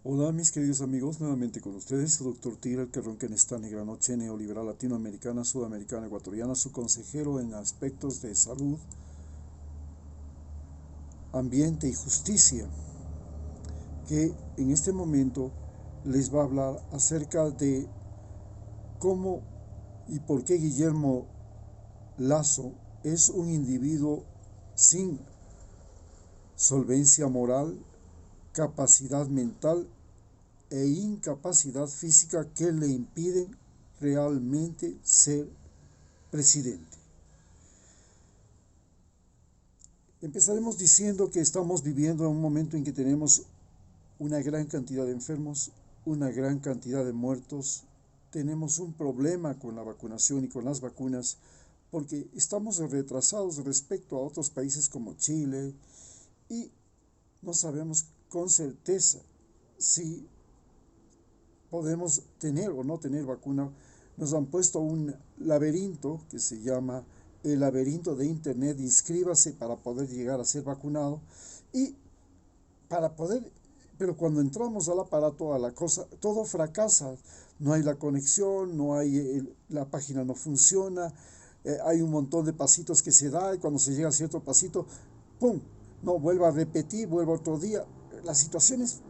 Hola mis queridos amigos, nuevamente con ustedes, su doctor Tigre, el que ronca en esta negra noche neoliberal latinoamericana, sudamericana, ecuatoriana, su consejero en aspectos de salud, ambiente y justicia, que en este momento les va a hablar acerca de cómo y por qué Guillermo Lazo es un individuo sin solvencia moral, capacidad mental e incapacidad física que le impiden realmente ser presidente. Empezaremos diciendo que estamos viviendo en un momento en que tenemos una gran cantidad de enfermos, una gran cantidad de muertos, tenemos un problema con la vacunación y con las vacunas porque estamos retrasados respecto a otros países como Chile y no sabemos con certeza si podemos tener o no tener vacuna. Nos han puesto un laberinto que se llama el laberinto de Internet. Inscríbase para poder llegar a ser vacunado y para poder, pero cuando entramos al aparato, a la cosa, todo fracasa. No hay la conexión, no hay, la página no funciona, hay un montón de pasitos que se da y cuando se llega a cierto pasito, ¡pum! No, vuelva a repetir, vuelva otro día. La situación es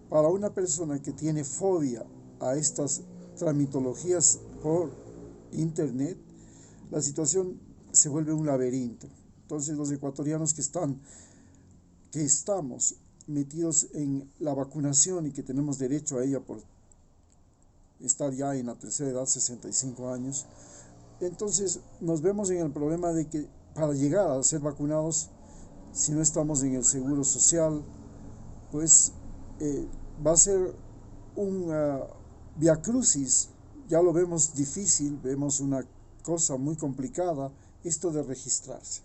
para una persona que tiene fobia a estas tramitologías por internet, la situación se vuelve un laberinto. Entonces los ecuatorianos que estamos metidos en la vacunación y que tenemos derecho a ella por estar ya en la tercera edad, 65 años, entonces nos vemos en el problema de que para llegar a ser vacunados, si no estamos en el seguro social, pues eh, va a ser un via crucis. Ya lo vemos difícil, vemos una cosa muy complicada, esto de registrarse.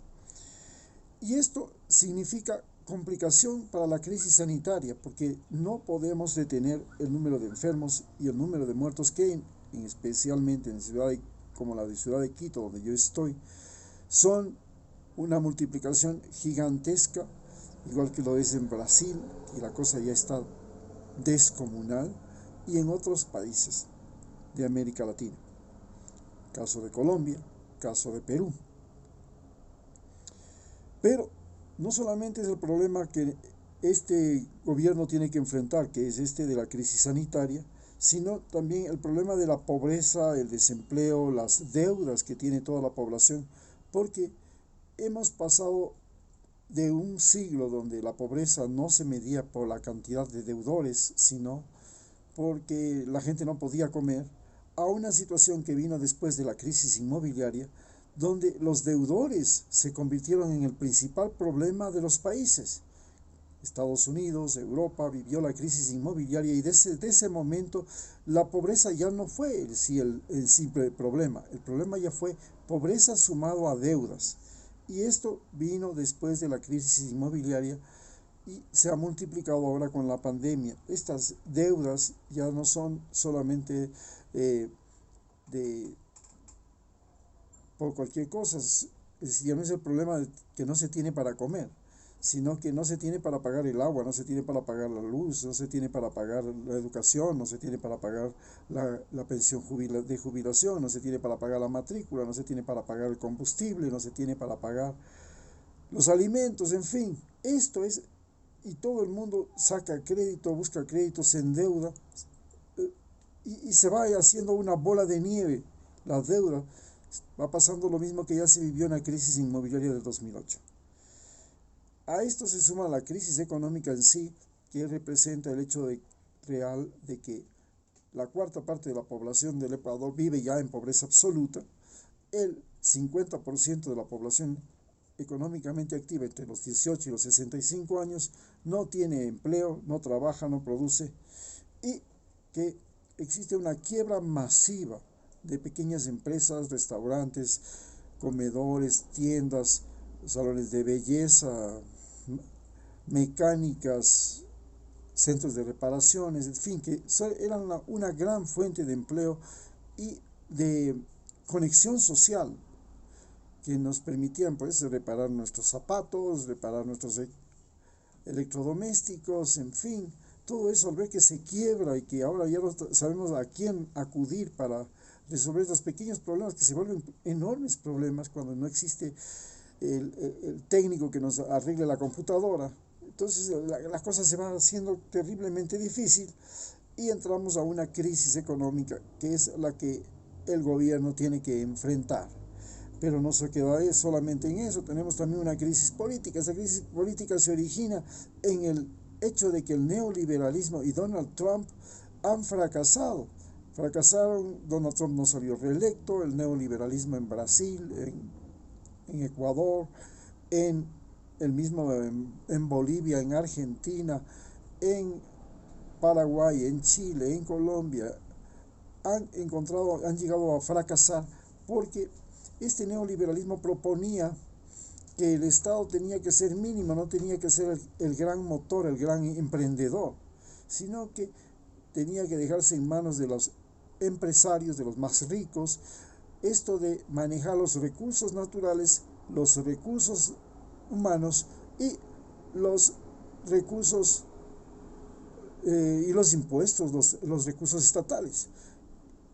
Y esto significa complicación para la crisis sanitaria, porque no podemos detener el número de enfermos y el número de muertos que, especialmente en ciudades como la de Ciudad de Quito, donde yo estoy, son una multiplicación gigantesca, igual que lo es en Brasil, y la cosa ya está descomunal, y en otros países de América Latina. Caso de Colombia, caso de Perú. Pero no solamente es el problema que este gobierno tiene que enfrentar, que es este de la crisis sanitaria, sino también el problema de la pobreza, el desempleo, las deudas que tiene toda la población, porque hemos pasado de un siglo donde la pobreza no se medía por la cantidad de deudores, sino porque la gente no podía comer, a una situación que vino después de la crisis inmobiliaria, donde los deudores se convirtieron en el principal problema de los países. Estados Unidos, Europa vivió la crisis inmobiliaria y de ese momento la pobreza ya no fue el simple problema. El problema ya fue pobreza sumado a deudas. Y esto vino después de la crisis inmobiliaria y se ha multiplicado ahora con la pandemia. Estas deudas ya no son solamente eh, de por cualquier cosa, ya no es el problema de que no se tiene para comer, sino que no se tiene para pagar el agua, no se tiene para pagar la luz, no se tiene para pagar la educación, no se tiene para pagar la pensión de jubilación, no se tiene para pagar la matrícula, no se tiene para pagar el combustible, no se tiene para pagar los alimentos, en fin, esto es, y todo el mundo saca crédito, busca crédito, se endeuda y se va haciendo una bola de nieve la deuda. Va pasando lo mismo que ya se vivió en la crisis inmobiliaria del 2008. A esto se suma la crisis económica en sí, que representa el hecho real de que la cuarta parte de la población del Ecuador vive ya en pobreza absoluta. El 50% de la población económicamente activa entre los 18 y los 65 años no tiene empleo, no trabaja, no produce, y que existe una quiebra masiva de pequeñas empresas, restaurantes, comedores, tiendas, salones de belleza, mecánicas, centros de reparaciones, en fin, que eran una gran fuente de empleo y de conexión social que nos permitían pues reparar nuestros zapatos, reparar nuestros electrodomésticos, en fin, todo eso al ver que se quiebra y que ahora ya no sabemos a quién acudir para resolver los pequeños problemas que se vuelven enormes problemas cuando no existe el técnico que nos arregle la computadora. Entonces la cosa se va haciendo terriblemente difícil y entramos a una crisis económica que es la que el gobierno tiene que enfrentar. Pero no se queda solamente en eso, tenemos también una crisis política. Esa crisis política se origina en el hecho de que el neoliberalismo y Donald Trump han fracasado. Fracasaron, Donald Trump no salió reelecto, el neoliberalismo en Brasil, en Ecuador, en el mismo en Bolivia, en Argentina, en Paraguay, en Chile, en Colombia, han llegado a fracasar porque este neoliberalismo proponía que el Estado tenía que ser mínimo, no tenía que ser el gran motor, el gran emprendedor, sino que tenía que dejarse en manos de los empresarios, de los más ricos, esto de manejar los recursos naturales, los recursos humanos y los recursos y los impuestos, los recursos estatales.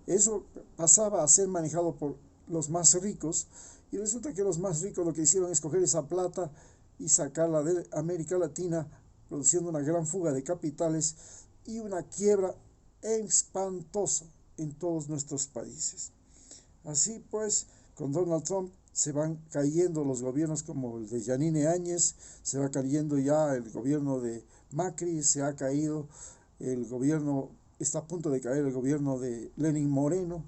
Eso pasaba a ser manejado por los más ricos y resulta que los más ricos lo que hicieron es coger esa plata y sacarla de América Latina, produciendo una gran fuga de capitales y una quiebra espantosa en todos nuestros países. Así pues, con Donald Trump se van cayendo los gobiernos como el de Yanine Áñez, se va cayendo ya el gobierno de Macri, se ha caído el gobierno, está a punto de caer el gobierno de Lenín Moreno,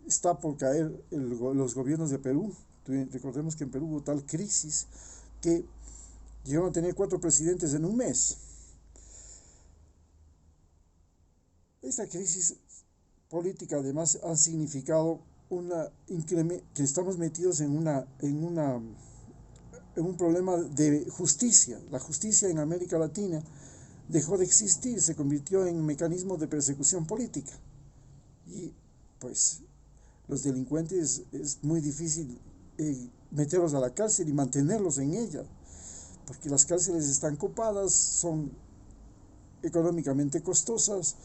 está por caer los gobiernos de Perú. Recordemos que en Perú hubo tal crisis que llegaron a tener 4 presidentes en un mes. Esta crisis política además ha significado que estamos metidos en un problema de justicia. La justicia en América Latina dejó de existir, se convirtió en un mecanismo de persecución política. Y pues los delincuentes es muy difícil meterlos a la cárcel y mantenerlos en ella, porque las cárceles están copadas, son económicamente costosas,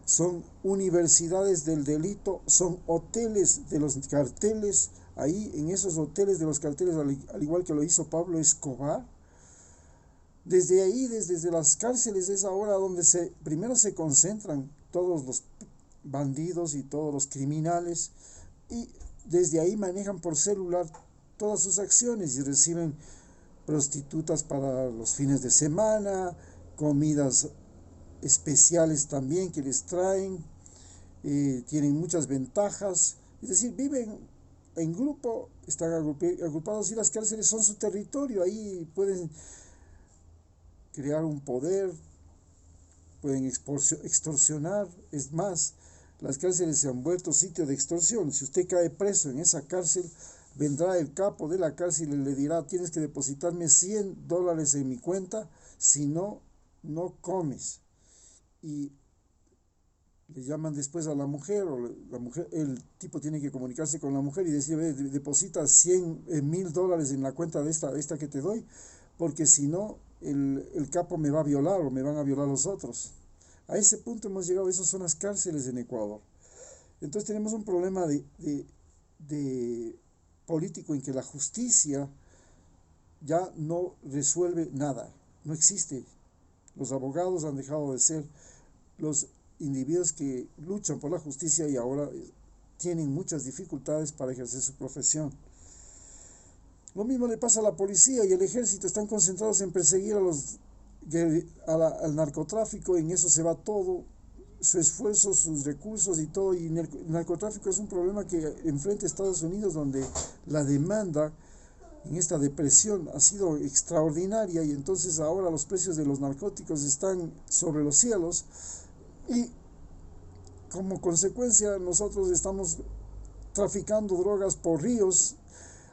son universidades del delito, son hoteles de los carteles. Ahí en esos hoteles de los carteles, al igual que lo hizo Pablo Escobar, desde ahí, desde las cárceles, es ahora donde primero se concentran todos los bandidos y todos los criminales, y desde ahí manejan por celular todas sus acciones y reciben prostitutas para los fines de semana, comidas especiales también que les traen, tienen muchas ventajas, es decir, viven en grupo, están agrupados y las cárceles son su territorio, ahí pueden crear un poder, pueden extorsionar, es más, las cárceles se han vuelto sitio de extorsión. Si usted cae preso en esa cárcel, vendrá el capo de la cárcel y le dirá: tienes que depositarme $100 en mi cuenta, si no, no comes. Y le llaman después a la mujer, el tipo tiene que comunicarse con la mujer y decir: deposita $100,000 en la cuenta de esta que te doy, porque si no, el capo me va a violar o me van a violar los otros. A ese punto hemos llegado, esas son las cárceles en Ecuador. Entonces tenemos un problema de político en que la justicia ya no resuelve nada, no existe. Los abogados han dejado de ser los individuos que luchan por la justicia y ahora tienen muchas dificultades para ejercer su profesión. Lo mismo le pasa a la policía y el ejército, están concentrados en perseguir al narcotráfico, en eso se va todo, su esfuerzo, sus recursos y todo, y el narcotráfico es un problema que enfrenta Estados Unidos, donde la demanda en esta depresión ha sido extraordinaria y entonces ahora los precios de los narcóticos están sobre los cielos y como consecuencia nosotros estamos traficando drogas por ríos.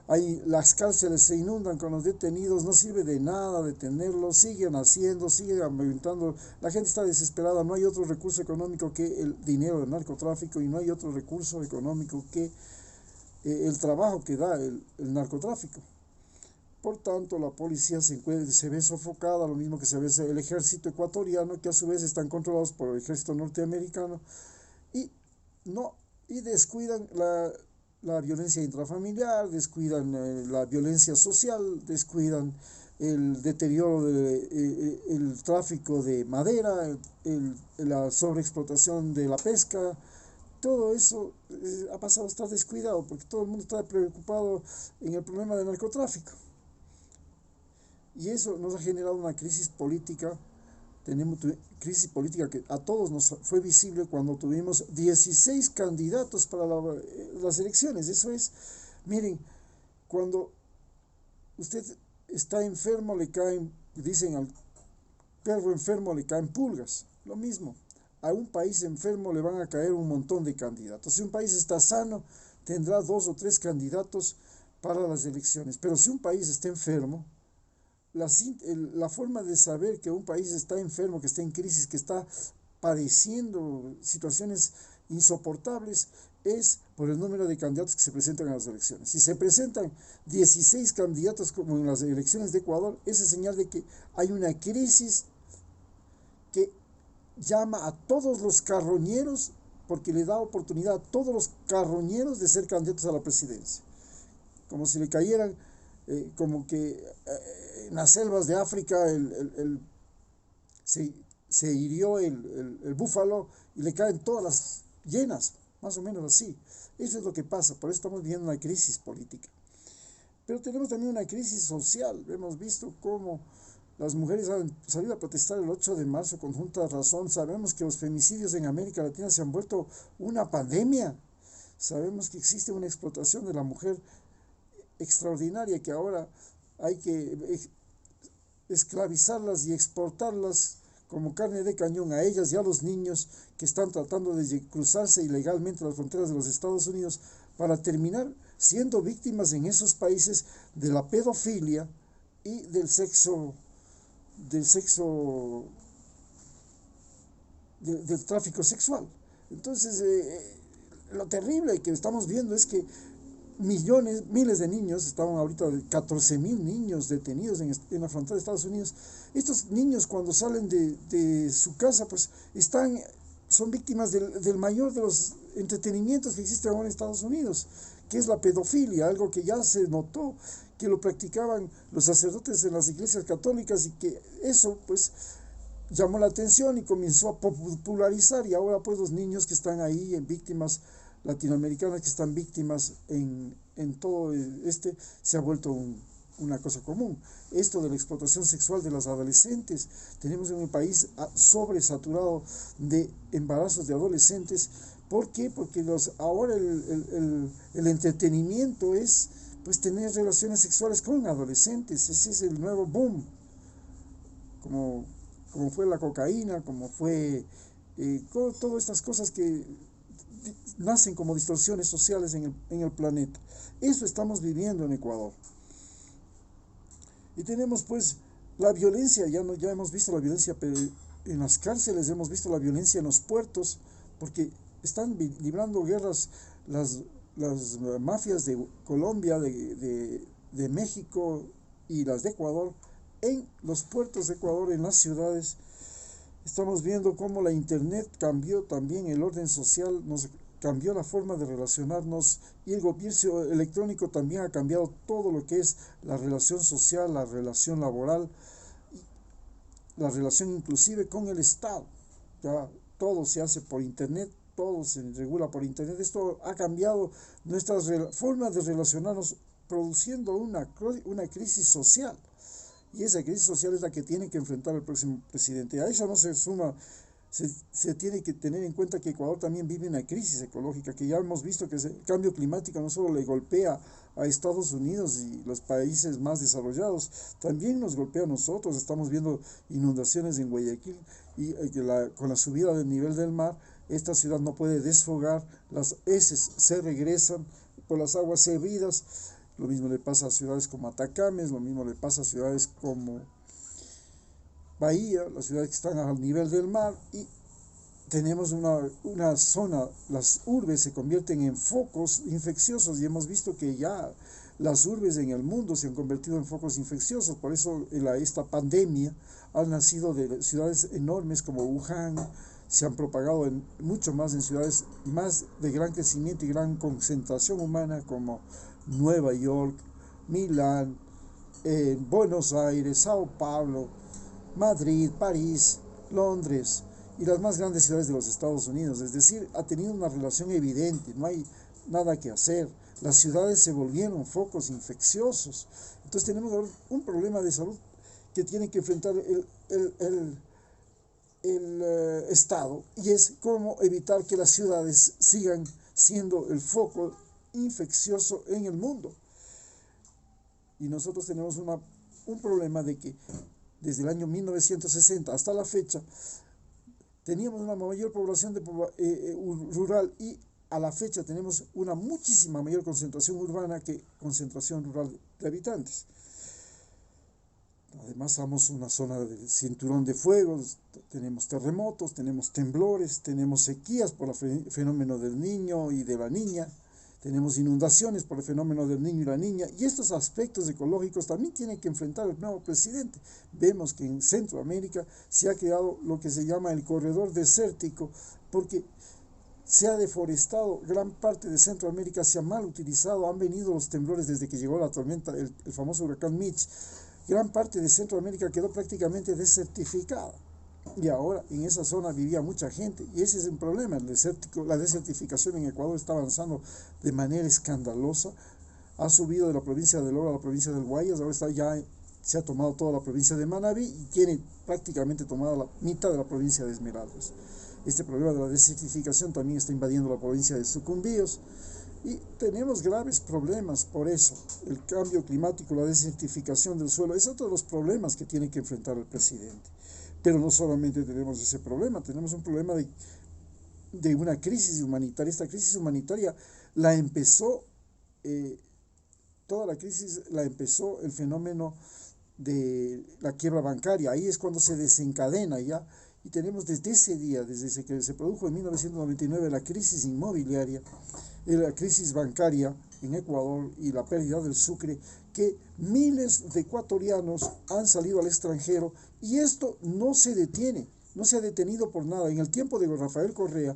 Ahí las cárceles se inundan con los detenidos, no sirve de nada detenerlos, siguen haciendo, siguen aumentando, la gente está desesperada, no hay otro recurso económico que el dinero del narcotráfico y no hay otro recurso económico que el trabajo que da el narcotráfico. Por tanto, la policía se ve sofocada, lo mismo que se ve el ejército ecuatoriano, que a su vez están controlados por el ejército norteamericano, y, no, y descuidan la violencia intrafamiliar, descuidan la violencia social, descuidan el deterioro del tráfico de madera, la sobreexplotación de la pesca. Todo eso ha pasado a estar descuidado porque todo el mundo está preocupado en el problema del narcotráfico. Y eso nos ha generado una crisis política. Tenemos crisis política que a todos nos fue visible cuando tuvimos 16 candidatos para las elecciones. Eso es, miren, cuando usted está enfermo le caen, dicen al perro enfermo le caen pulgas, lo mismo. A un país enfermo le van a caer un montón de candidatos. Si un país está sano, tendrá 2 o 3 candidatos para las elecciones. Pero si un país está enfermo, la forma de saber que un país está enfermo, que está en crisis, que está padeciendo situaciones insoportables, es por el número de candidatos que se presentan a las elecciones. Si se presentan 16 candidatos como en las elecciones de Ecuador, esa es señal de que hay una crisis que llama a todos los carroñeros, porque le da oportunidad a todos los carroñeros de ser candidatos a la presidencia. Como si le cayeran, como que en las selvas de África se hirió el búfalo y le caen todas las llenas, más o menos así. Eso es lo que pasa, por eso estamos viendo una crisis política. Pero tenemos también una crisis social. Hemos visto cómo las mujeres han salido a protestar el 8 de marzo con justa razón. Sabemos que los femicidios en América Latina se han vuelto una pandemia. Sabemos que existe una explotación de la mujer extraordinaria, que ahora hay que esclavizarlas y exportarlas como carne de cañón a ellas y a los niños que están tratando de cruzarse ilegalmente las fronteras de los Estados Unidos para terminar siendo víctimas en esos países de la pedofilia y del tráfico sexual. Entonces, lo terrible que estamos viendo es que miles de niños, estaban ahorita 14,000 niños detenidos en la frontera de Estados Unidos. Estos niños, cuando salen de su casa, pues son víctimas del mayor de los entretenimientos que existen ahora en Estados Unidos, que es la pedofilia, algo que ya se notó que lo practicaban los sacerdotes en las iglesias católicas, y que eso pues llamó la atención y comenzó a popularizar, y ahora pues los niños que están ahí, en víctimas latinoamericanas que están víctimas en todo se ha vuelto una cosa común. Esto de la explotación sexual de las adolescentes, tenemos en un país sobresaturado de embarazos de adolescentes. ¿Por qué? Porque ahora el entretenimiento es pues tener relaciones sexuales con adolescentes. Ese es el nuevo boom, como fue la cocaína, como fue todas estas cosas que nacen como distorsiones sociales en el planeta. Eso estamos viviendo en Ecuador. Y tenemos pues la violencia, ya hemos visto la violencia en las cárceles, hemos visto la violencia en los puertos, porque están librando guerras las mafias de Colombia, de México y las de Ecuador, en los puertos de Ecuador, en las ciudades. Estamos viendo cómo la internet cambió también el orden social, nos cambió la forma de relacionarnos, y el gobierno electrónico también ha cambiado todo lo que es la relación social, la relación laboral, la relación inclusive con el Estado. Ya todo se hace por internet, todo se regula por internet. Esto ha cambiado nuestras formas de relacionarnos, produciendo una crisis social. Y esa crisis social es la que tiene que enfrentar el próximo presidente. A eso no se suma, se tiene que tener en cuenta que Ecuador también vive una crisis ecológica, que ya hemos visto que el cambio climático no solo le golpea a Estados Unidos y los países más desarrollados, también nos golpea a nosotros. Estamos viendo inundaciones en Guayaquil, y con la subida del nivel del mar, esta ciudad no puede desfogar, las heces se regresan por las aguas servidas. Lo mismo le pasa a ciudades como Atacames, lo mismo le pasa a ciudades como Bahía, las ciudades que están al nivel del mar, y tenemos una zona, las urbes se convierten en focos infecciosos, y hemos visto que ya las urbes en el mundo se han convertido en focos infecciosos. Por eso esta pandemia ha nacido de ciudades enormes como Wuhan, se han propagado mucho más en ciudades más de gran crecimiento y gran concentración humana como Nueva York, Milán, Buenos Aires, Sao Paulo, Madrid, París, Londres y las más grandes ciudades de los Estados Unidos. Es decir, ha tenido una relación evidente, no hay nada que hacer. Las ciudades se volvieron focos infecciosos. Entonces tenemos un problema de salud que tiene que enfrentar el Estado, y es cómo evitar que las ciudades sigan siendo el foco infeccioso en el mundo. Y nosotros tenemos un problema de que desde el año 1960 hasta la fecha teníamos una mayor población rural, y a la fecha tenemos una muchísima mayor concentración urbana que concentración rural de habitantes. Además, somos una zona del cinturón de fuego, tenemos terremotos, tenemos temblores, tenemos sequías por el fenómeno del niño y de la niña, tenemos inundaciones por el fenómeno del niño y la niña, y estos aspectos ecológicos también tiene que enfrentar el nuevo presidente. Vemos que en Centroamérica se ha creado lo que se llama el corredor desértico, porque se ha deforestado gran parte de Centroamérica, se ha mal utilizado, han venido los temblores desde que llegó la tormenta, el famoso huracán Mitch. Gran parte de Centroamérica quedó prácticamente desertificada, y ahora en esa zona vivía mucha gente, y ese es el problema. La desertificación en Ecuador está avanzando de manera escandalosa, ha subido de la provincia de Lora a la provincia del Guayas, ahora se ha tomado toda la provincia de Manabí y tiene prácticamente tomada la mitad de la provincia de Esmeraldas. Este problema de la desertificación también está invadiendo la provincia de Sucumbíos, y tenemos graves problemas por eso. El cambio climático, la desertificación del suelo, es otro de los problemas que tiene que enfrentar el presidente. Pero no solamente tenemos ese problema, tenemos un problema de una crisis humanitaria. Esta crisis humanitaria la empezó, toda la crisis la empezó el fenómeno de la quiebra bancaria. Ahí es cuando se desencadena ya, y tenemos desde ese día, desde que se produjo en 1999 la crisis inmobiliaria, la crisis bancaria en Ecuador y la pérdida del sucre, que miles de ecuatorianos han salido al extranjero, y esto no se detiene, no se ha detenido por nada. En el tiempo de Rafael Correa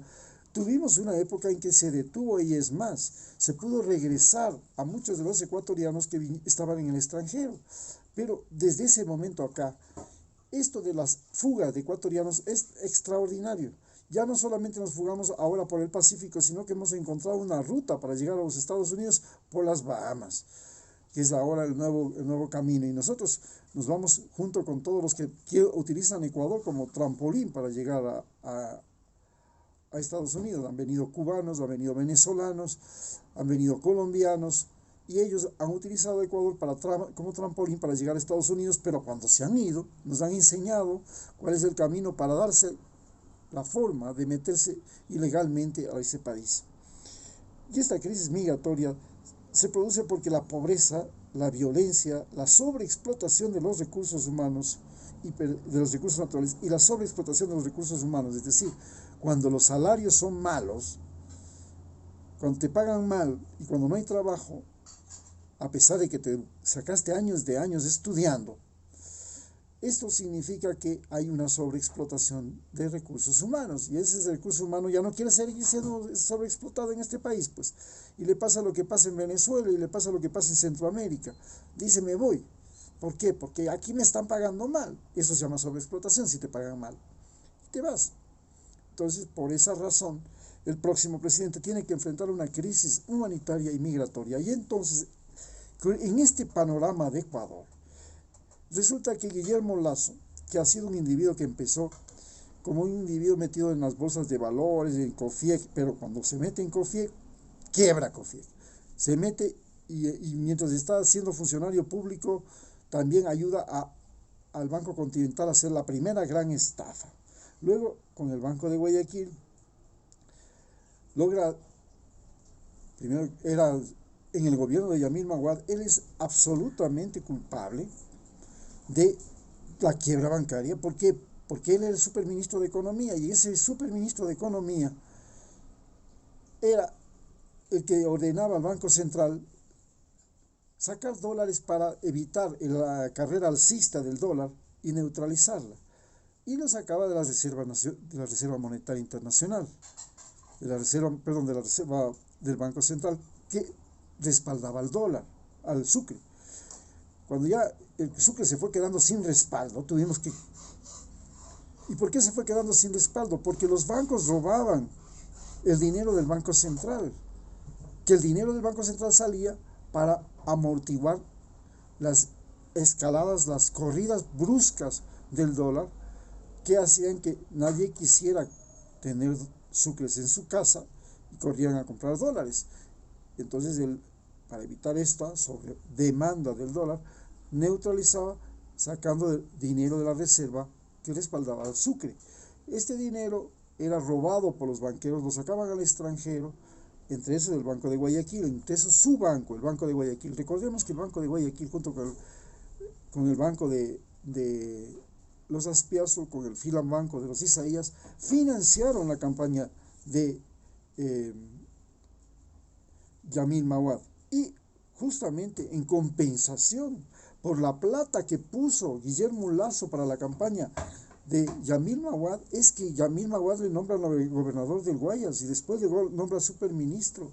tuvimos una época en que se detuvo, y es más, se pudo regresar a muchos de los ecuatorianos que estaban en el extranjero. Pero desde ese momento acá, esto de las fugas de ecuatorianos es extraordinario. Ya no solamente nos fugamos ahora por el Pacífico, sino que hemos encontrado una ruta para llegar a los Estados Unidos por las Bahamas, que es ahora el nuevo camino. Y nosotros nos vamos junto con todos los que utilizan Ecuador como trampolín para llegar a Estados Unidos. Han venido cubanos, han venido venezolanos, han venido colombianos, y ellos han utilizado Ecuador como trampolín para llegar a Estados Unidos, pero cuando se han ido, nos han enseñado cuál es el camino para darse la forma de meterse ilegalmente a ese país. Y esta crisis migratoria se produce porque la pobreza, la violencia, la sobreexplotación de los recursos humanos, de los recursos naturales, y la sobreexplotación de los recursos humanos, es decir, cuando los salarios son malos, cuando te pagan mal y cuando no hay trabajo, a pesar de que te sacaste años de años estudiando, esto significa que hay una sobreexplotación de recursos humanos, y ese recurso humano ya no quiere seguir siendo sobreexplotado en este país, pues. Y le pasa lo que pasa en Venezuela, y le pasa lo que pasa en Centroamérica. Dice, me voy. ¿Por qué? Porque aquí me están pagando mal. Eso se llama sobreexplotación, si te pagan mal. Y te vas. Entonces, por esa razón, el próximo presidente tiene que enfrentar una crisis humanitaria y migratoria. Y entonces, en este panorama de Ecuador, resulta que Guillermo Lasso, que ha sido un individuo que empezó como un individuo metido en las bolsas de valores, en COFIEC, pero cuando se mete en COFIEC, quiebra COFIEC. Se mete y mientras está siendo funcionario público, también ayuda al Banco Continental a hacer la primera gran estafa. Luego, con el Banco de Guayaquil, primero era en el gobierno de Yamil Maguad, él es absolutamente culpable de la quiebra bancaria. ¿Por qué? Porque él era el superministro de Economía, y ese superministro de Economía era el que ordenaba al Banco Central sacar dólares para evitar la carrera alcista del dólar y neutralizarla. Y lo sacaba de de la Reserva Monetaria Internacional, de la Reserva, perdón, de la Reserva del Banco Central, que respaldaba al dólar, al sucre. Cuando ya el sucre se fue quedando sin respaldo, tuvimos que... ¿Y por qué se fue quedando sin respaldo? Porque los bancos robaban el dinero del Banco Central, que el dinero del Banco Central salía para amortiguar las escaladas, las corridas bruscas del dólar, que hacían que nadie quisiera tener sucres en su casa y corrían a comprar dólares. Entonces, para evitar esta sobre demanda del dólar, neutralizaba sacando dinero de la reserva que respaldaba al sucre. Este dinero era robado por los banqueros, lo sacaban al extranjero, entre esos el Banco de Guayaquil, entre esos su banco, el Banco de Guayaquil. Recordemos que el Banco de Guayaquil, junto con el Banco de los Aspiazo, con el Filan Banco de los Isaías, financiaron la campaña de Yamil Mawad. Y justamente en compensación por la plata que puso Guillermo Lasso para la campaña de Yamil Mawad, es que Yamil Mawad le nombra gobernador del Guayas y después le nombra superministro,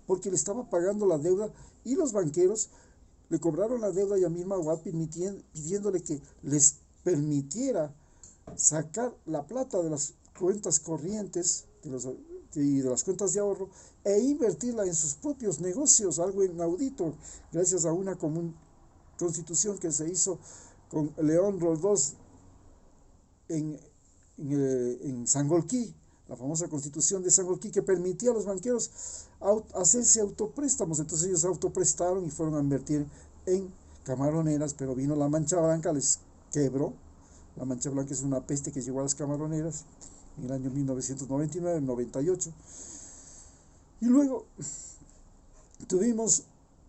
porque le estaba pagando la deuda y los banqueros le cobraron la deuda a Yamil Mawad pidiéndole que les permitiera sacar la plata de las cuentas corrientes y de las cuentas de ahorro e invertirla en sus propios negocios, algo inaudito, gracias a una constitución que se hizo con León Roldós en Sangolquí, la famosa constitución de Sangolquí, que permitía a los banqueros hacerse autopréstamos. Entonces ellos autoprestaron y fueron a invertir en camaroneras, pero vino la mancha blanca, les quebró. La mancha blanca es una peste que llegó a las camaroneras en el año 1999, 98. Y luego tuvimos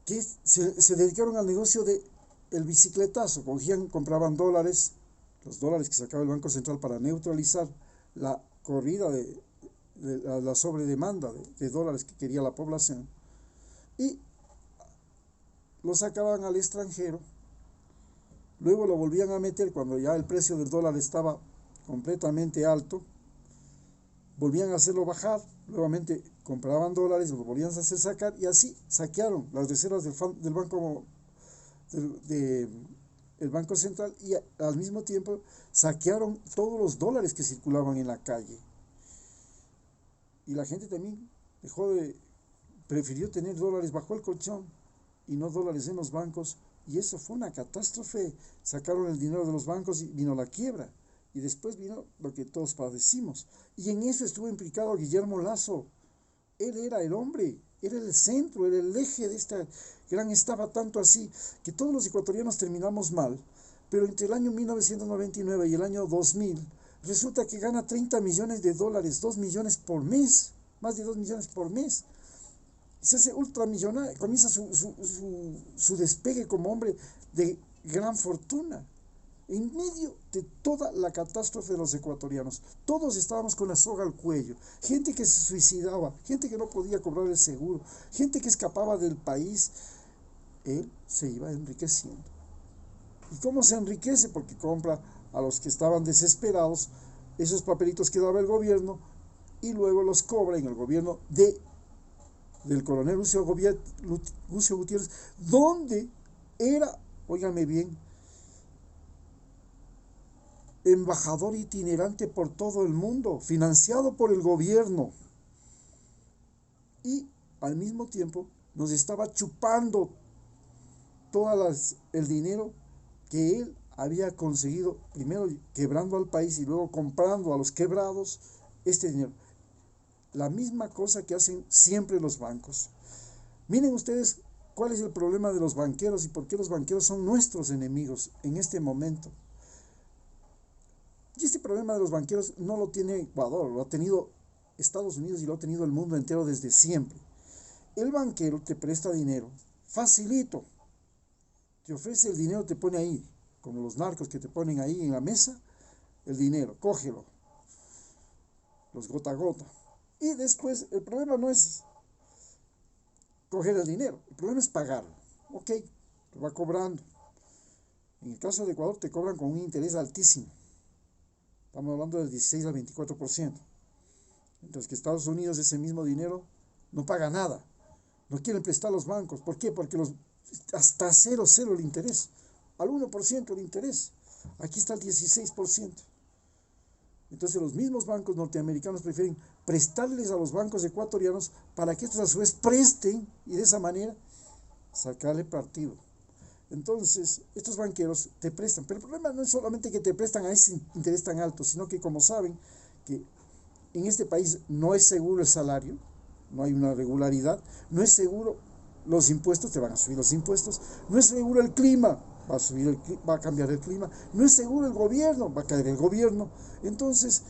que se dedicaron al negocio de el bicicletazo, compraban dólares, los dólares que sacaba el Banco Central para neutralizar la corrida de la sobredemanda de dólares que quería la población, y lo sacaban al extranjero, luego lo volvían a meter cuando ya el precio del dólar estaba completamente alto, volvían a hacerlo bajar, nuevamente compraban dólares, lo volvían a hacer sacar, y así saquearon las reservas del Banco el Banco Central, y al mismo tiempo saquearon todos los dólares que circulaban en la calle. Y la gente también prefirió tener dólares bajo el colchón y no dólares en los bancos, y eso fue una catástrofe. Sacaron el dinero de los bancos y vino la quiebra, y después vino lo que todos padecimos, y en eso estuvo implicado Guillermo Lasso. Él era el hombre, era el centro, era el eje de esta gran estafa, tanto así que todos los ecuatorianos terminamos mal, pero entre el año 1999 y el año 2000 resulta que gana 30 millones de dólares, 2 millones por mes, más de 2 millones por mes. Se hace ultramillonario, comienza su despegue como hombre de gran fortuna. En medio de toda la catástrofe de los ecuatorianos, todos estábamos con la soga al cuello, gente que se suicidaba, gente que no podía cobrar el seguro, gente que escapaba del país. Él se iba enriqueciendo. ¿Y cómo se enriquece? Porque compra a los que estaban desesperados esos papelitos que daba el gobierno, y luego los cobra en el gobierno del coronel Lucio Gutiérrez, donde era, óigame bien, embajador itinerante por todo el mundo, financiado por el gobierno, y al mismo tiempo nos estaba chupando el dinero que él había conseguido, primero quebrando al país y luego comprando a los quebrados este dinero. La misma cosa que hacen siempre los bancos. Miren ustedes cuál es el problema de los banqueros y por qué los banqueros son nuestros enemigos en este momento. Y este problema de los banqueros no lo tiene Ecuador, lo ha tenido Estados Unidos y lo ha tenido el mundo entero desde siempre. El banquero te presta dinero, facilito, te ofrece el dinero, te pone ahí, como los narcos que te ponen ahí en la mesa, el dinero, cógelo, los gota a gota. Y después el problema no es coger el dinero, el problema es pagarlo. Ok, te va cobrando. En el caso de Ecuador te cobran con un interés altísimo. Estamos hablando del 16 al 24%. Mientras que Estados Unidos ese mismo dinero no paga nada. No quieren prestar a los bancos. ¿Por qué? Porque hasta cero el interés. Al 1% el interés. Aquí está el 16%. Entonces los mismos bancos norteamericanos prefieren prestarles a los bancos ecuatorianos para que estos a su vez presten y de esa manera sacarle partido. Entonces, estos banqueros te prestan, pero el problema no es solamente que te prestan a ese interés tan alto, sino que como saben que en este país no es seguro el salario, no hay una regularidad, no es seguro los impuestos, te van a subir los impuestos, no es seguro el clima, va a cambiar el clima, no es seguro el gobierno, va a caer el gobierno. Entonces,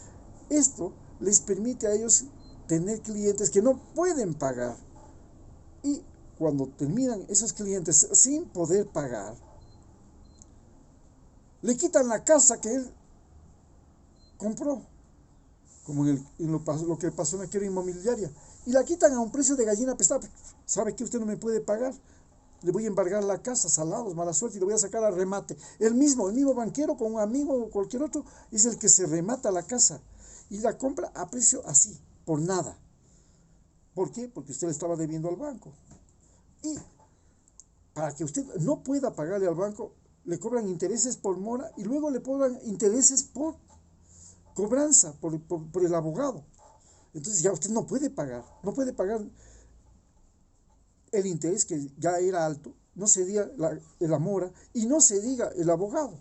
esto les permite a ellos tener clientes que no pueden pagar. Y cuando terminan esos clientes sin poder pagar, le quitan la casa que él compró, como en lo que pasó en la quiebra inmobiliaria, y la quitan a un precio de gallina pesada. ¿Sabe que usted no me puede pagar? Le voy a embargar la casa, salados, mala suerte, y lo voy a sacar a remate. El mismo banquero con un amigo o cualquier otro es el que se remata la casa y la compra a precio así, por nada. ¿Por qué? Porque usted le estaba debiendo al banco. Y para que usted no pueda pagarle al banco, le cobran intereses por mora y luego le cobran intereses por cobranza, por el abogado. Entonces ya usted no puede pagar el interés que ya era alto, no se diga la mora y no se diga el abogado.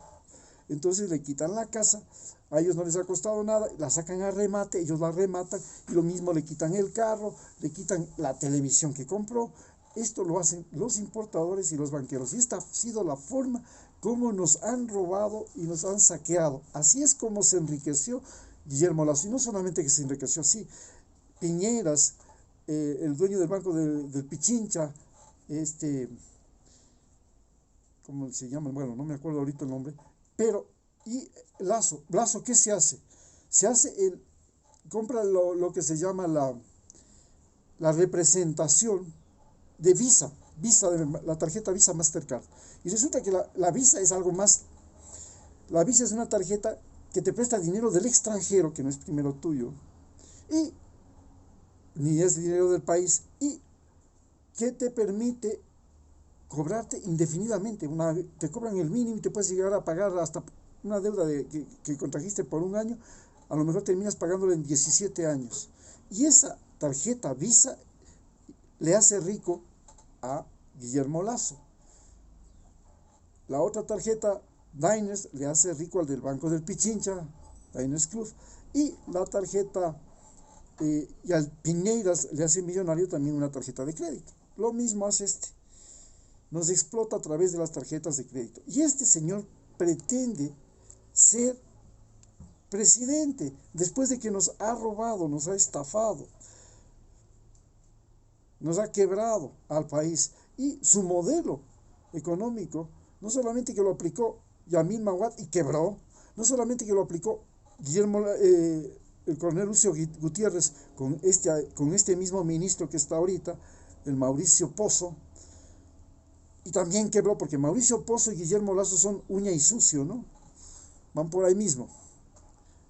Entonces le quitan la casa, a ellos no les ha costado nada, la sacan a remate, ellos la rematan y lo mismo le quitan el carro, le quitan la televisión que compró. Esto lo hacen los importadores y los banqueros. Y esta ha sido la forma como nos han robado y nos han saqueado. Así es como se enriqueció Guillermo Lasso. Y no solamente que se enriqueció así, Piñeras, el dueño del banco del Pichincha, ¿cómo se llama? Bueno, no me acuerdo ahorita el nombre, pero, y Lasso, ¿qué se hace? Compra lo que se llama la representación de Visa, la tarjeta Visa Mastercard. Y resulta que la Visa es algo más. La Visa es una tarjeta que te presta dinero del extranjero, que no es primero tuyo, y ni es dinero del país, y que te permite cobrarte indefinidamente. Te cobran el mínimo y te puedes llegar a pagar hasta una deuda que contrajiste por un año, a lo mejor terminas pagándolo en 17 años. Y esa tarjeta Visa le hace rico a Guillermo Lasso. La otra tarjeta, Diners, le hace rico al del Banco del Pichincha, Diners Club. Y la tarjeta, y al Piñeiras le hace millonario también una tarjeta de crédito. Lo mismo hace este. Nos explota a través de las tarjetas de crédito. Y este señor pretende ser presidente después de que nos ha robado, nos ha estafado, nos ha quebrado al país. Y su modelo económico, no solamente que lo aplicó Yamil Maguad y quebró, no solamente que lo aplicó el coronel Lucio Gutiérrez con este mismo ministro que está ahorita, el Mauricio Pozo, y también quebró porque Mauricio Pozo y Guillermo Lasso son uña y sucio, ¿no? Van por ahí mismo.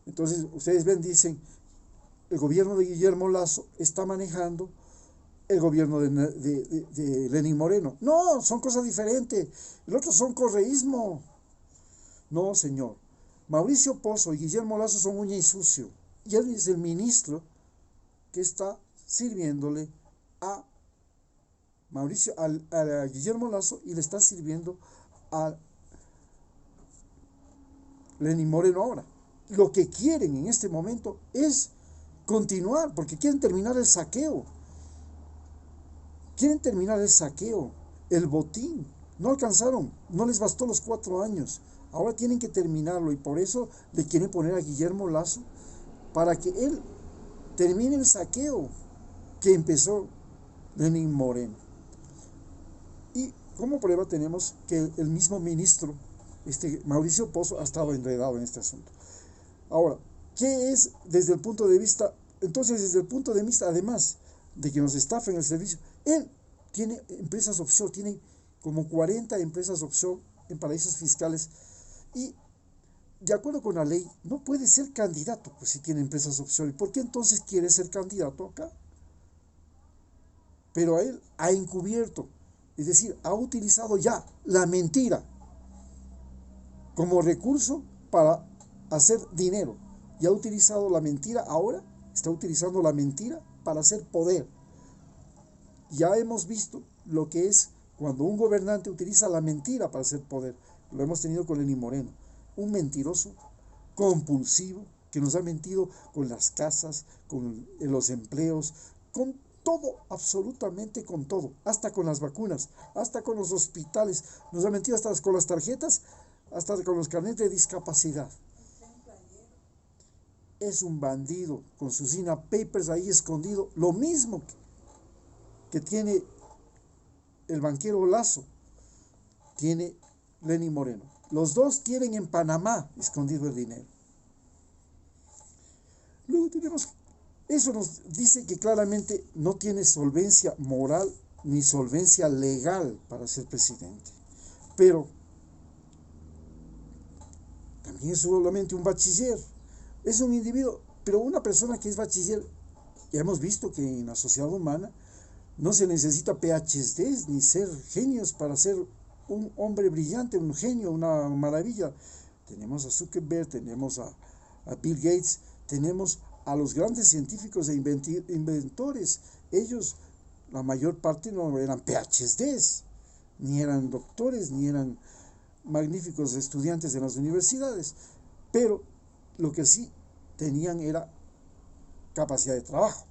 Entonces, ustedes ven, dicen, el gobierno de Guillermo Lasso está manejando el gobierno de Lenín Moreno. No, son cosas diferentes. El otro son correísmo. No, señor. Mauricio Pozo y Guillermo Lasso son uña y sucio. Y él es el ministro que está sirviéndole a Guillermo Lasso y le está sirviendo a Lenín Moreno ahora. Lo que quieren en este momento es continuar, porque quieren terminar el saqueo. Quieren terminar el saqueo, el botín. No alcanzaron, no les bastó los 4 años. Ahora tienen que terminarlo y por eso le quieren poner a Guillermo Lasso para que él termine el saqueo que empezó Lenín Moreno. Y como prueba tenemos que el mismo ministro, Mauricio Pozo, ha estado enredado en este asunto. Ahora, ¿qué es desde el punto de vista? Entonces, desde el punto de vista, además de que nos estafen el servicio, él tiene empresas offshore, tiene como 40 empresas offshore en paraísos fiscales y de acuerdo con la ley no puede ser candidato pues, si tiene empresas offshore. ¿Y por qué entonces quiere ser candidato acá? Pero a él ha encubierto, es decir, ha utilizado ya la mentira como recurso para hacer dinero. Y ha utilizado la mentira ahora, está utilizando la mentira para hacer poder. Ya hemos visto lo que es cuando un gobernante utiliza la mentira para hacer poder. Lo hemos tenido con Lenín Moreno, un mentiroso compulsivo que nos ha mentido con las casas, con los empleos, con todo, absolutamente con todo, hasta con las vacunas, hasta con los hospitales, nos ha mentido hasta con las tarjetas, hasta con los carnets de discapacidad. Es un bandido con sus INA Papers ahí escondido, lo mismo que tiene el banquero Lazo, tiene Lenín Moreno. Los dos tienen en Panamá escondido el dinero. Luego tenemos, eso nos dice que claramente no tiene solvencia moral ni solvencia legal para ser presidente. Pero también es solamente un bachiller. Es un individuo, pero una persona que es bachiller, ya hemos visto que en la sociedad humana no se necesita PhDs ni ser genios para ser un hombre brillante, un genio, una maravilla. Tenemos a Zuckerberg, tenemos a Bill Gates, tenemos a los grandes científicos e inventores. Ellos, la mayor parte no eran PhDs, ni eran doctores, ni eran magníficos estudiantes en las universidades, pero lo que sí tenían era capacidad de trabajo.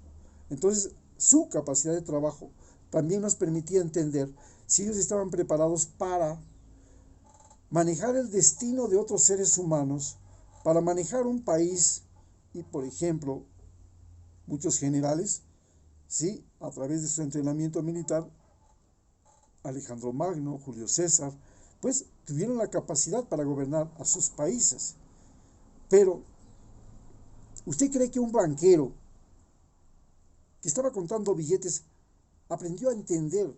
Entonces, su capacidad de trabajo también nos permitía entender si ellos estaban preparados para manejar el destino de otros seres humanos, para manejar un país. Y, por ejemplo, muchos generales, ¿sí?, a través de su entrenamiento militar, Alejandro Magno, Julio César, pues tuvieron la capacidad para gobernar a sus países. Pero, ¿usted cree que un banquero que estaba contando billetes aprendió a entender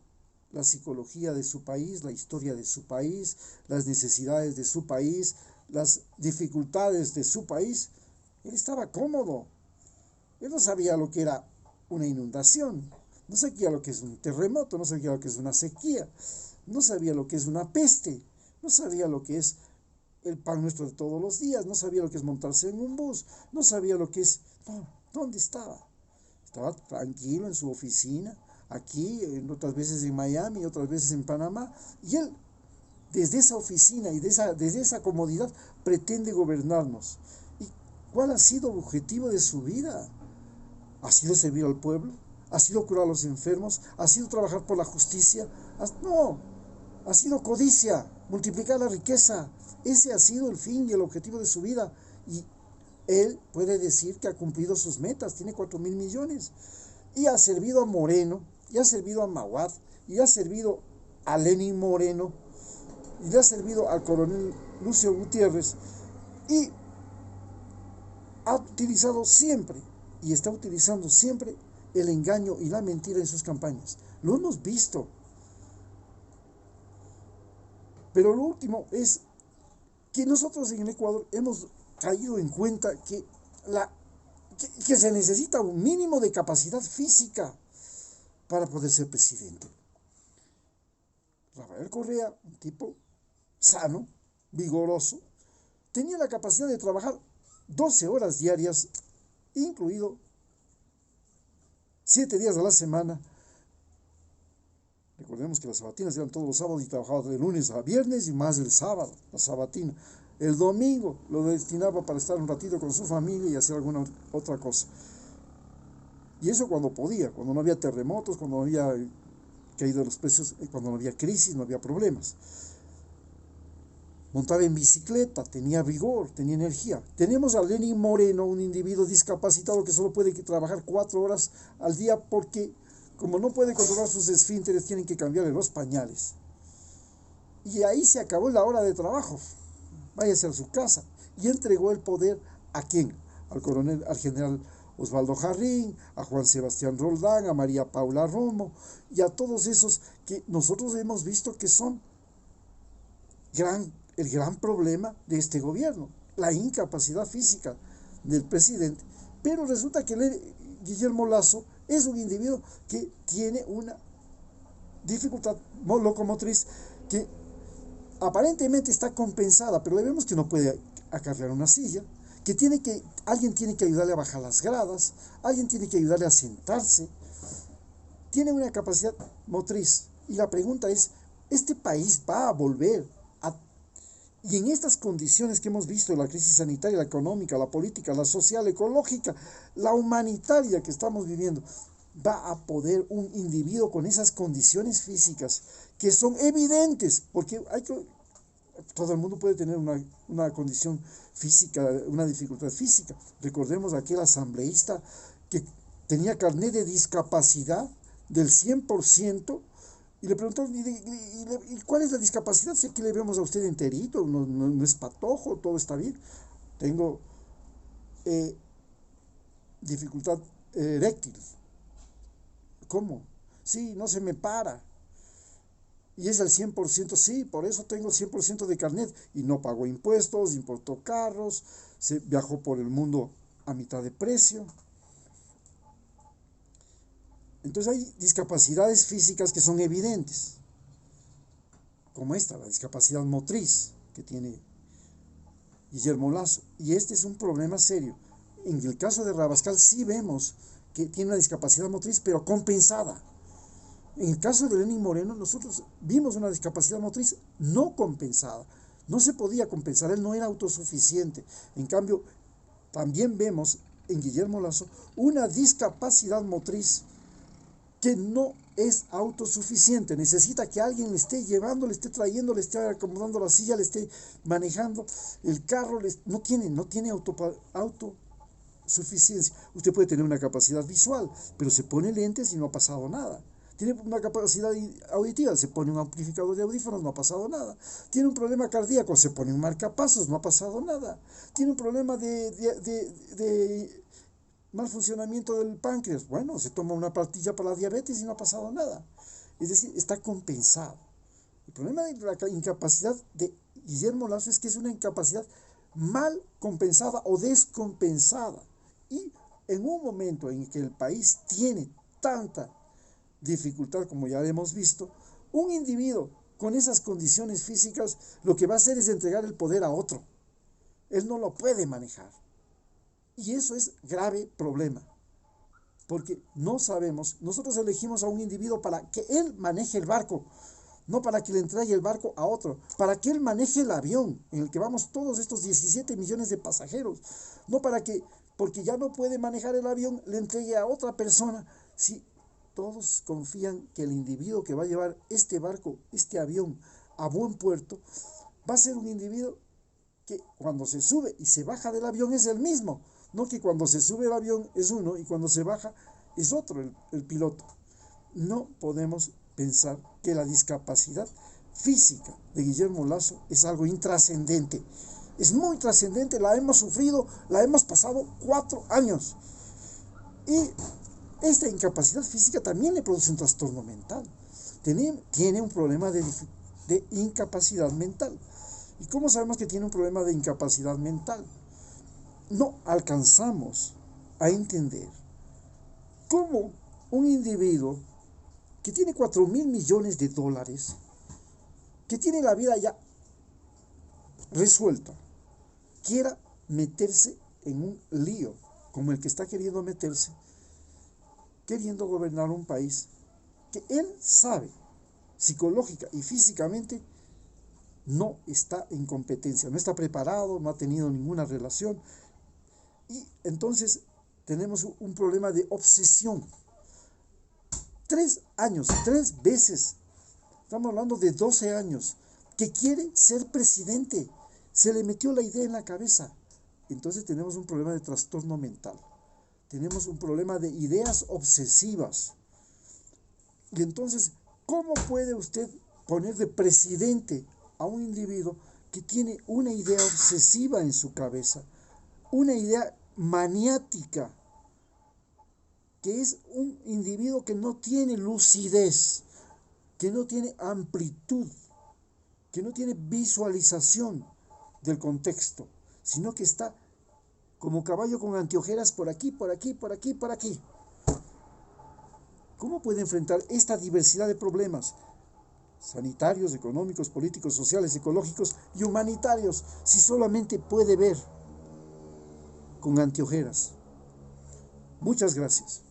la psicología de su país, la historia de su país, las necesidades de su país, las dificultades de su país? Él estaba cómodo. Él no sabía lo que era una inundación, no sabía lo que es un terremoto, no sabía lo que es una sequía, no sabía lo que es una peste, no sabía lo que es el pan nuestro de todos los días, no sabía lo que es montarse en un bus, no sabía lo que es... No, ¿dónde estaba? Estaba tranquilo en su oficina, aquí, otras veces en Miami, otras veces en Panamá, y él, desde esa oficina y desde esa comodidad, pretende gobernarnos. ¿Y cuál ha sido el objetivo de su vida? ¿Ha sido servir al pueblo? ¿Ha sido curar a los enfermos? ¿Ha sido trabajar por la justicia? No, ha sido codicia, multiplicar la riqueza. Ese ha sido el fin y el objetivo de su vida. Y él puede decir que ha cumplido sus metas, tiene 4.000 millones. Y ha servido a Moreno, y ha servido a Maguad, y ha servido a Lenín Moreno, y le ha servido al coronel Lucio Gutiérrez, y ha utilizado siempre, y está utilizando siempre, el engaño y la mentira en sus campañas. Lo hemos visto. Pero lo último es que nosotros en el Ecuador hemos caído en cuenta que se necesita un mínimo de capacidad física para poder ser presidente. Rafael Correa, un tipo sano, vigoroso, tenía la capacidad de trabajar 12 horas diarias, incluido 7 días a la semana. Recordemos que las sabatinas eran todos los sábados y trabajaba de lunes a viernes y más el sábado, la sabatina. El domingo lo destinaba para estar un ratito con su familia y hacer alguna otra cosa. Y eso cuando podía, cuando no había terremotos, cuando no había caído los precios, cuando no había crisis, no había problemas. Montaba en bicicleta, tenía vigor, tenía energía. Tenemos a Lenín Moreno, un individuo discapacitado que solo puede trabajar 4 horas al día porque, como no puede controlar sus esfínteres, tienen que cambiarle los pañales. Y ahí se acabó la hora de trabajo. Váyase a su casa. Y entregó el poder ¿a quién? Al general Osvaldo Jarrín, a Juan Sebastián Roldán, a María Paula Romo y a todos esos que nosotros hemos visto que son el gran problema de este gobierno, la incapacidad física del presidente. Pero resulta que Guillermo Lasso es un individuo que tiene una dificultad locomotriz que aparentemente está compensada, pero le vemos que no puede acarrear una silla, que alguien tiene que ayudarle a bajar las gradas, alguien tiene que ayudarle a sentarse. Tiene una capacidad motriz. Y la pregunta es, ¿este país va a volver a... Y en estas condiciones que hemos visto, la crisis sanitaria, la económica, la política, la social, ecológica, la humanitaria que estamos viviendo, va a poder un individuo con esas condiciones físicas que son evidentes, porque todo el mundo puede tener una condición física, una dificultad física. Recordemos a aquel asambleísta que tenía carnet de discapacidad del 100%, y le preguntó, ¿y cuál es la discapacidad? Si aquí le vemos a usted enterito, no es patojo, todo está bien. Tengo dificultad eréctil. ¿Cómo? Sí, no se me para. Y es el 100%, sí, por eso tengo 100% de carnet. Y no pago impuestos, importo carros, viajo por el mundo a mitad de precio. Entonces hay discapacidades físicas que son evidentes, como esta, la discapacidad motriz que tiene Guillermo Lasso. Y este es un problema serio. En el caso de Rabascal sí vemos que tiene una discapacidad motriz, pero compensada. En el caso de Lenín Moreno, nosotros vimos una discapacidad motriz no compensada. No se podía compensar, él no era autosuficiente. En cambio, también vemos en Guillermo Lasso una discapacidad motriz que no es autosuficiente. Necesita que alguien le esté llevando, le esté trayendo, le esté acomodando la silla, le esté manejando el carro. No tiene autosuficiencia. Usted puede tener una capacidad visual, pero se pone lentes y no ha pasado nada. Tiene una capacidad auditiva, se pone un amplificador de audífonos, no ha pasado nada. Tiene un problema cardíaco, se pone un marcapasos, no ha pasado nada. Tiene un problema de mal funcionamiento del páncreas, bueno, se toma una pastilla para la diabetes y no ha pasado nada. Es decir, está compensado. El problema de la incapacidad de Guillermo Lasso es que es una incapacidad mal compensada o descompensada. Y en un momento en que el país tiene tanta dificultad, como ya hemos visto, un individuo con esas condiciones físicas lo que va a hacer es entregar el poder a otro. Él no lo puede manejar. Y eso es grave problema, porque no sabemos, nosotros elegimos a un individuo para que él maneje el barco, no para que le entregue el barco a otro, para que él maneje el avión en el que vamos todos estos 17 millones de pasajeros, no para que, porque ya no puede manejar el avión, le entregue a otra persona. Si todos confían que el individuo que va a llevar este barco, este avión, a buen puerto, va a ser un individuo que cuando se sube y se baja del avión es el mismo, no que cuando se sube el avión es uno y cuando se baja es otro el piloto. No podemos pensar que la discapacidad física de Guillermo Lasso es algo intrascendente. Es muy trascendente, la hemos sufrido, la hemos pasado 4 años. Y esta incapacidad física también le produce un trastorno mental. Tiene un problema de incapacidad mental. ¿Y cómo sabemos que tiene un problema de incapacidad mental? No alcanzamos a entender cómo un individuo que tiene 4.000 millones de dólares, que tiene la vida ya resuelta, quiera meterse en un lío como el que está queriendo meterse, queriendo gobernar un país que él sabe psicológica y físicamente no está en competencia, no está preparado, no ha tenido ninguna relación. Y entonces tenemos un problema de obsesión. 3 años, 3 veces, estamos hablando de 12 años, que quiere ser presidente. Se le metió la idea en la cabeza. Entonces tenemos un problema de trastorno mental. Tenemos un problema de ideas obsesivas. Y entonces, ¿cómo puede usted poner de presidente a un individuo que tiene una idea obsesiva en su cabeza? Una idea maniática que es un individuo que no tiene lucidez, que no tiene amplitud, que no tiene visualización del contexto, sino que está como caballo con anteojeras por aquí, por aquí, por aquí, por aquí. ¿Cómo puede enfrentar esta diversidad de problemas sanitarios, económicos, políticos, sociales, ecológicos y humanitarios si solamente puede ver con anteojeras? Muchas gracias.